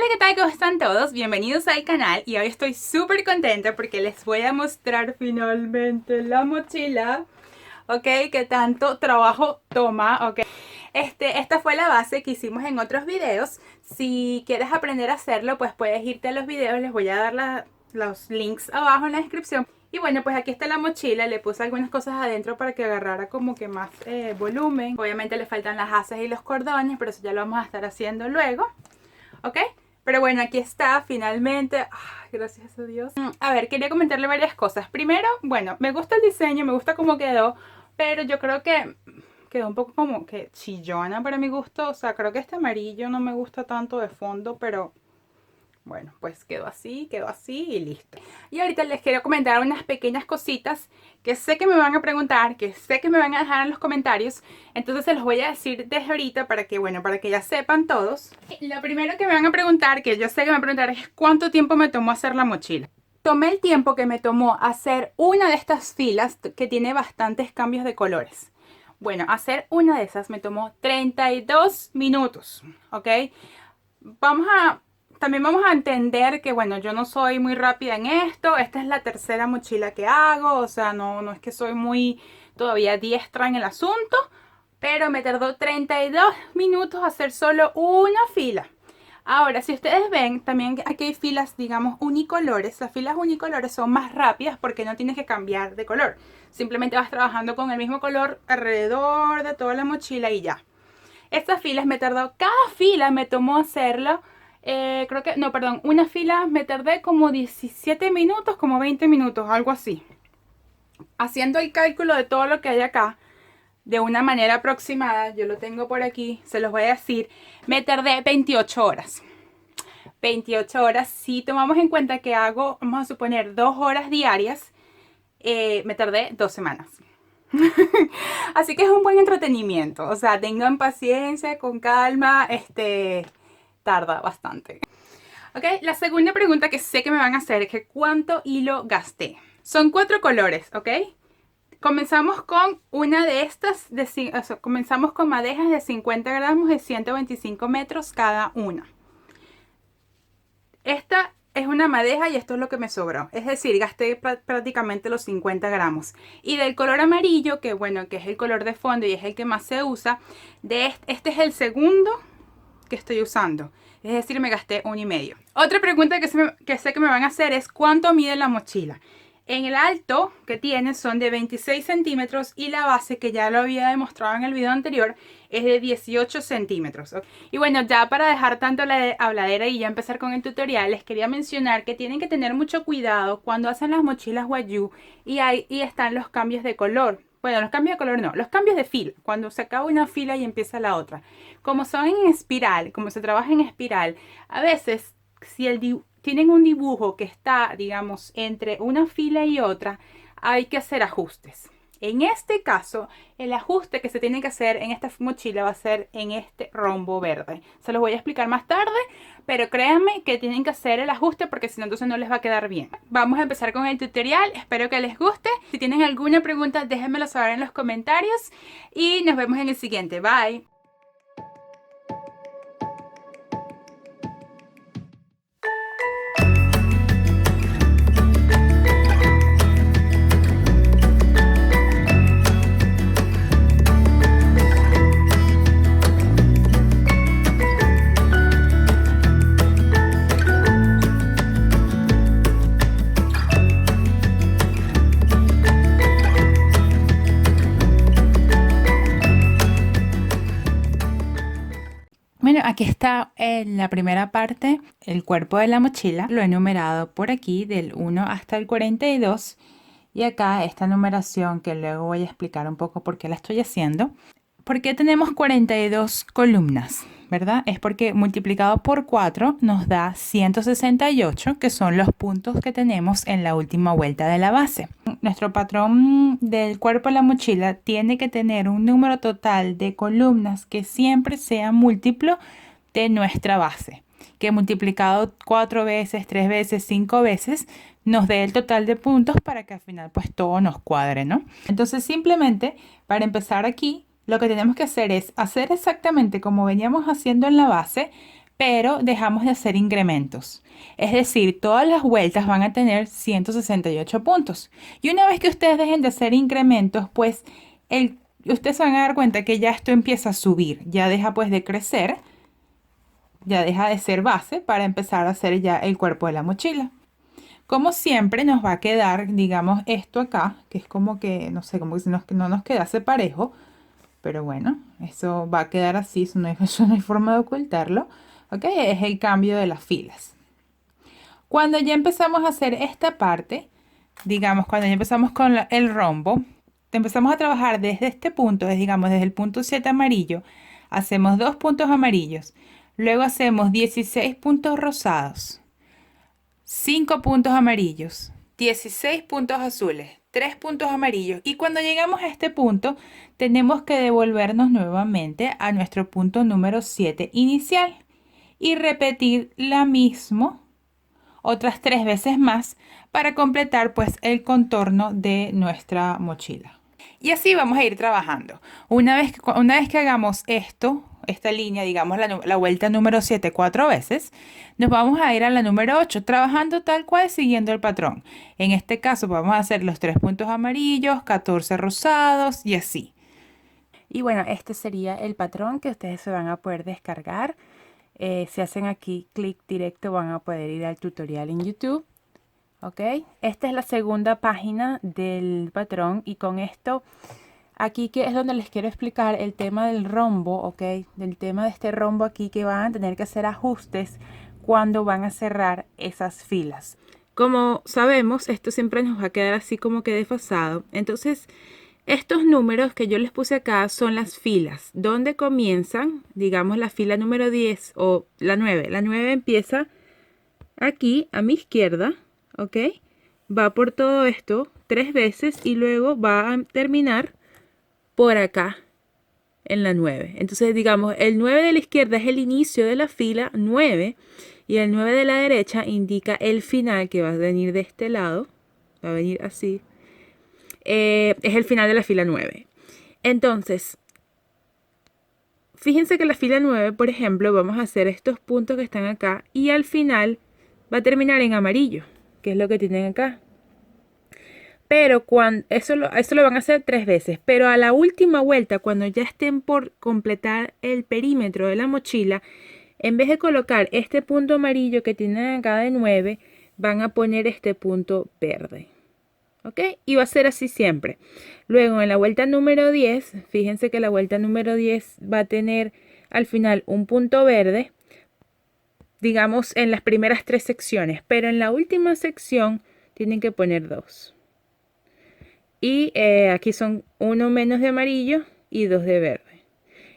Hola, ¿qué tal? ¿Cómo están todos? Bienvenidos al canal y hoy estoy súper contenta porque les voy a mostrar finalmente la mochila, ¿ok? Que tanto trabajo toma, ¿ok? Esta fue la base que hicimos en otros videos. Si quieres aprender a hacerlo, pues puedes irte a los videos, les voy a dar los links abajo en la descripción. Y bueno, pues aquí está la mochila, le puse algunas cosas adentro para que agarrara como que más volumen. Obviamente le faltan las asas y los cordones, pero eso ya lo vamos a estar haciendo luego, ¿ok? Pero bueno, aquí está finalmente. Ay, gracias a Dios. A ver, quería comentarle varias cosas. Primero, bueno, me gusta el diseño, me gusta cómo quedó, pero yo creo que quedó un poco como que chillona para mi gusto. O sea, creo que este amarillo no me gusta tanto de fondo, pero bueno, pues quedó así y listo. Y ahorita les quiero comentar unas pequeñas cositas que sé que me van a preguntar, que sé que me van a dejar en los comentarios. Entonces se los voy a decir desde ahorita para que, bueno, para que ya sepan todos. Lo primero que me van a preguntar, que yo sé que me van a preguntar, es ¿cuánto tiempo me tomó hacer la mochila? Tomé el tiempo que me tomó hacer una de estas filas que tiene bastantes cambios de colores. Bueno, hacer una de esas me tomó 32 minutos, ¿ok? También vamos a entender que, bueno, yo no soy muy rápida en esto. Esta es la tercera mochila que hago. O sea, no es que soy muy todavía diestra en el asunto. Pero me tardó 32 minutos hacer solo una fila. Ahora, si ustedes ven, también aquí hay filas, digamos, unicolores. Las filas unicolores son más rápidas porque no tienes que cambiar de color. Simplemente vas trabajando con el mismo color alrededor de toda la mochila y ya. Estas filas me tardó, cada fila me tomó hacerlo, creo que, no, perdón, una fila me tardé como 17 minutos, como 20 minutos, algo así. Haciendo el cálculo de todo lo que hay acá, de una manera aproximada, yo lo tengo por aquí, se los voy a decir, me tardé 28 horas. 28 horas, si tomamos en cuenta que hago, vamos a suponer, 2 horas diarias, me tardé 2 semanas. Así que es un buen entretenimiento. O sea, tengan paciencia, con calma. Tarda bastante. Ok, la segunda pregunta que sé que me van a hacer es que ¿cuánto hilo gasté? Son 4 colores, ¿ok? Comenzamos con una de estas, comenzamos con madejas de 50 gramos de 125 metros cada una. Esta es una madeja y esto es lo que me sobró. Es decir, gasté prácticamente los 50 gramos. Y del color amarillo, que bueno, que es el color de fondo y es el que más se usa, este es el segundo que estoy usando. Es decir, me gasté 1,5. Otra pregunta que sé que me van a hacer es ¿cuánto mide la mochila? En el alto que tiene son de 26 centímetros y la base, que ya lo había demostrado en el video anterior, es de 18 centímetros. Y bueno, ya para dejar tanto la habladera y ya empezar con el tutorial, les quería mencionar que tienen que tener mucho cuidado cuando hacen las mochilas Wayuu y están los cambios de color. Bueno, los cambios de color no, los cambios de fila, cuando se acaba una fila y empieza la otra. Como son en espiral, como se trabaja en espiral, a veces si tienen un dibujo que está, digamos, entre una fila y otra, hay que hacer ajustes. En este caso, el ajuste que se tiene que hacer en esta mochila va a ser en este rombo verde. Se los voy a explicar más tarde, pero créanme que tienen que hacer el ajuste porque si no, entonces no les va a quedar bien. Vamos a empezar con el tutorial, espero que les guste. Si tienen alguna pregunta, déjenmelo saber en los comentarios y nos vemos en el siguiente. Bye. Bueno, aquí está en la primera parte, el cuerpo de la mochila. Lo he numerado por aquí del 1 hasta el 42. Y acá esta numeración que luego voy a explicar un poco por qué la estoy haciendo. ¿Por qué tenemos 42 columnas? ¿Verdad? Es porque multiplicado por 4 nos da 168, que son los puntos que tenemos en la última vuelta de la base. Nuestro patrón del cuerpo de la mochila tiene que tener un número total de columnas que siempre sea múltiplo de nuestra base, que multiplicado 4 veces, 3 veces, 5 veces nos dé el total de puntos para que al final pues todo nos cuadre, ¿no? Entonces simplemente para empezar aquí lo que tenemos que hacer es hacer exactamente como veníamos haciendo en la base, pero dejamos de hacer incrementos. Es decir, todas las vueltas van a tener 168 puntos. Y una vez que ustedes dejen de hacer incrementos, pues ustedes se van a dar cuenta que ya esto empieza a subir, ya deja pues de crecer, ya deja de ser base para empezar a hacer ya el cuerpo de la mochila. Como siempre nos va a quedar, digamos, esto acá, que es como que, no sé, como que no nos quedase parejo, pero bueno, eso va a quedar así, eso no hay forma de ocultarlo, ¿ok? Es el cambio de las filas. Cuando ya empezamos a hacer esta parte, digamos, cuando ya empezamos con el rombo, empezamos a trabajar desde este punto, digamos, desde el punto 7 amarillo, hacemos 2 puntos amarillos, luego hacemos 16 puntos rosados, 5 puntos amarillos, 16 puntos azules, 3 puntos amarillos, y cuando llegamos a este punto tenemos que devolvernos nuevamente a nuestro punto número 7 inicial y repetir la misma otras 3 veces más para completar pues el contorno de nuestra mochila. Y así vamos a ir trabajando. Una vez que hagamos esto, esta línea, digamos la vuelta número 7 4 veces, nos vamos a ir a la número 8, trabajando tal cual siguiendo el patrón. En este caso vamos a hacer los 3 puntos amarillos, 14 rosados y así. Y bueno, este sería el patrón que ustedes se van a poder descargar. Si hacen aquí clic directo van a poder ir al tutorial en YouTube. Ok, esta es la segunda página del patrón y con esto aquí que es donde les quiero explicar el tema del rombo, ok, del tema de este rombo aquí, que van a tener que hacer ajustes cuando van a cerrar esas filas. Como sabemos, esto siempre nos va a quedar así como que desfasado. Entonces, estos números que yo les puse acá son las filas. Donde comienzan, digamos, la fila número 10 o la 9. La 9 empieza aquí a mi izquierda, ok. Va por todo esto 3 veces y luego va a terminar por acá en la 9. Entonces, digamos, el 9 de la izquierda es el inicio de la fila 9 y el 9 de la derecha indica el final, que va a venir de este lado, va a venir así. Es el final de la fila 9. Entonces, fíjense que la fila 9, por ejemplo, vamos a hacer estos puntos que están acá y al final va a terminar en amarillo, que es lo que tienen acá. Pero eso lo van a hacer 3 veces. Pero a la última vuelta, cuando ya estén por completar el perímetro de la mochila, en vez de colocar este punto amarillo que tienen acá de 9, van a poner este punto verde. ¿Ok? Y va a ser así siempre. Luego en la vuelta número 10, fíjense que la vuelta número 10 va a tener al final un punto verde, digamos en las primeras 3 secciones. Pero en la última sección tienen que poner 2. Y aquí son 1 menos de amarillo y 2 de verde.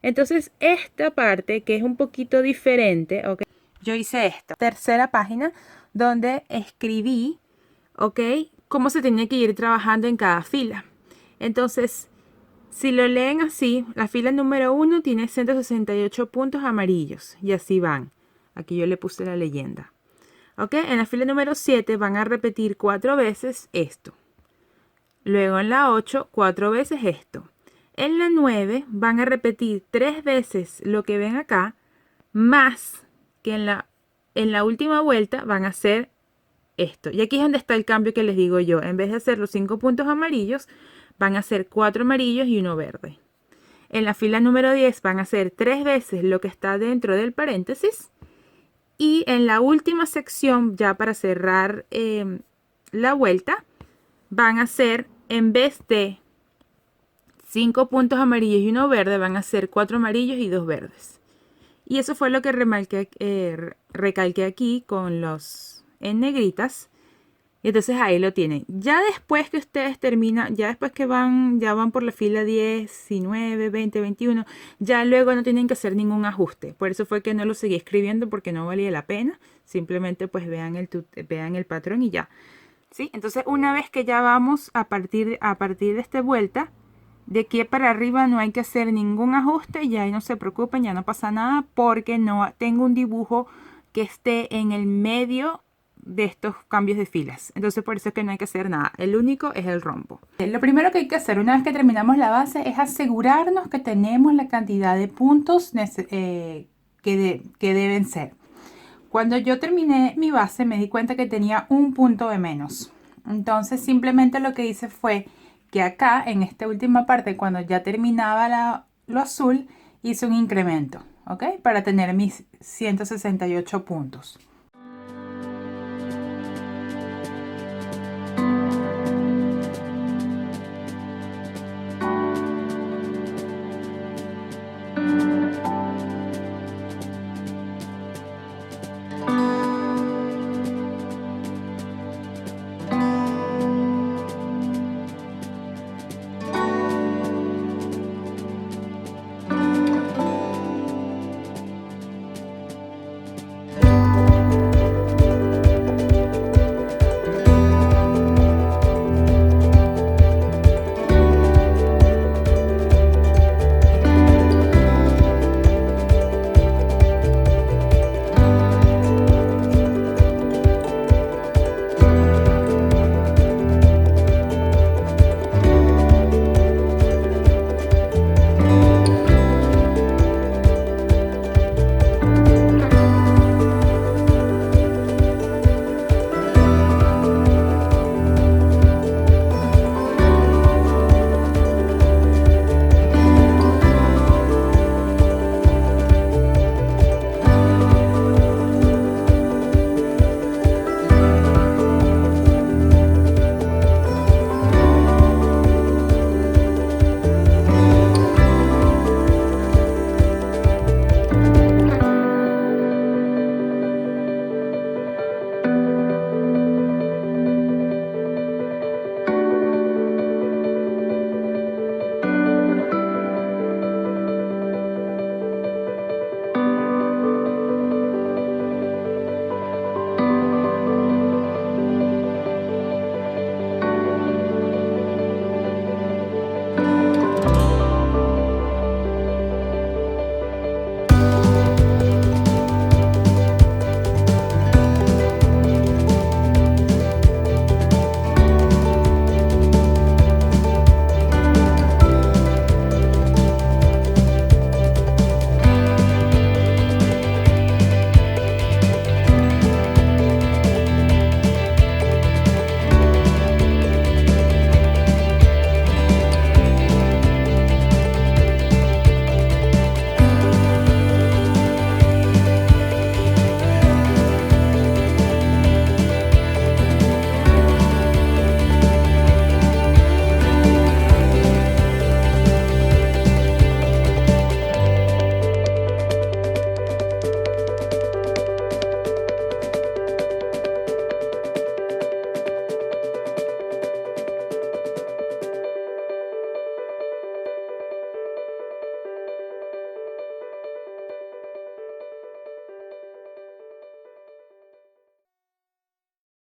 Entonces esta parte que es un poquito diferente, ¿ok? Yo hice esta tercera página donde escribí, ¿ok?, cómo se tiene que ir trabajando en cada fila. Entonces, si lo leen así, la fila número 1 tiene 168 puntos amarillos y así van. Aquí yo le puse la leyenda. ¿Ok? En la fila número 7 van a repetir 4 veces esto. Luego en la 8, 4 veces esto. En la 9 van a repetir 3 veces lo que ven acá, más que en la última vuelta van a hacer esto. Y aquí es donde está el cambio que les digo yo. En vez de hacer los 5 puntos amarillos, van a hacer 4 amarillos y 1 verde. En la fila número 10 van a hacer 3 veces lo que está dentro del paréntesis. Y en la última sección, ya para cerrar la vuelta, van a hacer, en vez de 5 puntos amarillos y 1 verde, van a hacer 4 amarillos y 2 verdes. Y eso fue lo que recalqué aquí con los en negritas. Y entonces ahí lo tienen. Ya después que ustedes terminan, ya después que ya van por la fila 10, 19, 20, 21, ya luego no tienen que hacer ningún ajuste. Por eso fue que no lo seguí escribiendo, porque no valía la pena. Simplemente pues vean el patrón y ya. ¿Sí? Entonces una vez que ya vamos a partir de esta vuelta, de aquí para arriba no hay que hacer ningún ajuste. Ya no se preocupen, ya no pasa nada, porque no tengo un dibujo que esté en el medio de estos cambios de filas. Entonces por eso es que no hay que hacer nada. El único es el rombo. Lo primero que hay que hacer una vez que terminamos la base es asegurarnos que tenemos la cantidad de puntos que deben ser. Cuando yo terminé mi base me di cuenta que tenía un punto de menos. Entonces simplemente lo que hice fue que acá en esta última parte, cuando ya terminaba lo azul, hice un incremento, ¿ok? Para tener mis 168 puntos.